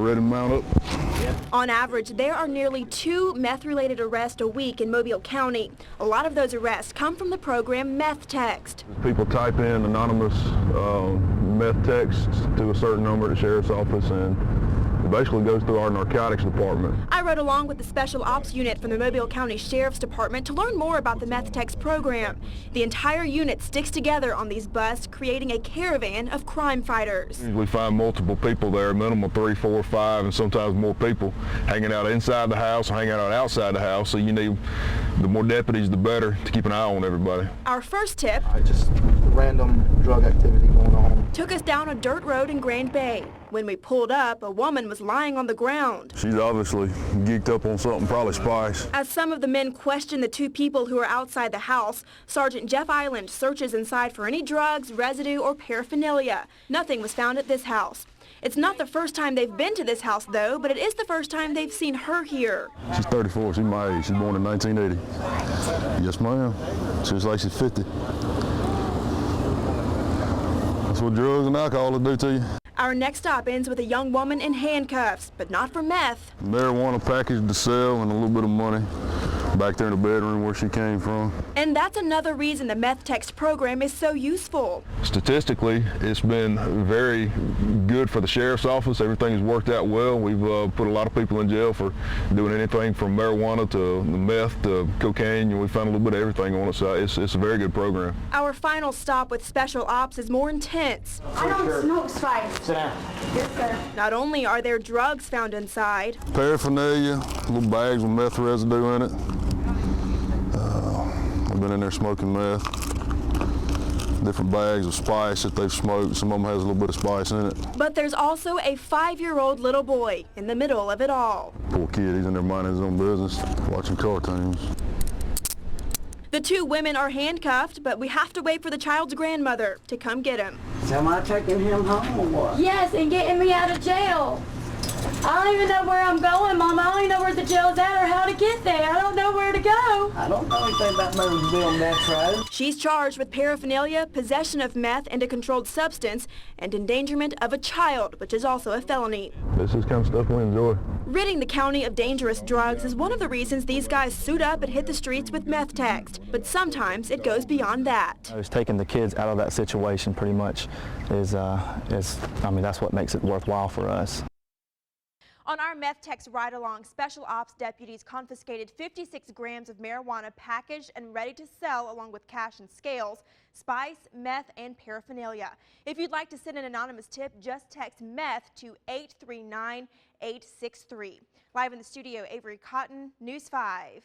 ready to mount up. On average, there are nearly 2 meth-related arrests a week in Mobile County. A lot of those arrests come from the program Meth Text. People type in anonymous meth texts to a certain number at the sheriff's office, and it basically goes through our narcotics department. I rode along with the Special Ops Unit from the Mobile County Sheriff's Department to learn more about the Meth Text program. The entire unit sticks together on these buses, creating a caravan of crime fighters. We find multiple people there, minimum 3, 4, 5, and sometimes more people hanging out inside the house or hanging out outside the house. So you need the more deputies, the better, to keep an eye on everybody. Our first tip, just random drug activity going on, took us down a dirt road in Grand Bay. When we pulled up, a woman was lying on the ground. She's obviously geeked up on something, probably spice. As some of the men question the 2 people who are outside the house, Sergeant Jeff Island searches inside for any drugs, residue, or paraphernalia. Nothing was found at this house. It's not the first time they've been to this house, though, but it is the first time they've seen her here. She's 34. She's my age. She's born in 1980. Yes, ma'am. She's like she's 50. That's what drugs and alcohol will do to you. Our next stop ends with a young woman in handcuffs, but not for meth. Marijuana packaged to sell and a little bit of money back there in the bedroom where she came from. And that's another reason the Meth Text program is so useful. Statistically, it's been very good for the sheriff's office. Everything has worked out well. We've put a lot of people in jail for doing anything from marijuana to the meth to cocaine. And we found a little bit of everything on it, so it's a very good program. Our final stop with Special Ops is more intense. I don't smoke spice. Sit down. Yes, sir. Not only are there drugs found inside, Paraphernalia, little bags with meth residue in it. We've been in there smoking meth. Different bags of spice that they've smoked. Some of them has a little bit of spice in it. but there's also a 5-year-old little boy in the middle of it all. Poor kid, he's in there minding his own business, watching cartoons. The 2 women are handcuffed, but we have to wait for the child's grandmother to come get him. So am I taking him home or what? Yes, and getting me out of jail. I don't even know where I'm going, Mama. I don't even know where the jail's at or how to get there. I don't know where to go. I don't know anything about moving to Bill Meth Road. She's charged with paraphernalia, possession of meth and a controlled substance, and endangerment of a child, which is also a felony. This is kind of stuff we enjoy. Ridding the county of dangerous drugs is one of the reasons these guys suit up and hit the streets with Meth Text. But sometimes it goes beyond that. It's taking the kids out of that situation pretty much is that's what makes it worthwhile for us. On our Meth Text ride-along, Special Ops deputies confiscated 56 grams of marijuana packaged and ready to sell, along with cash and scales, spice, meth, and paraphernalia. If you'd like to send an anonymous tip, just text meth to 839-863. Live in the studio, Avery Cotton, News 5.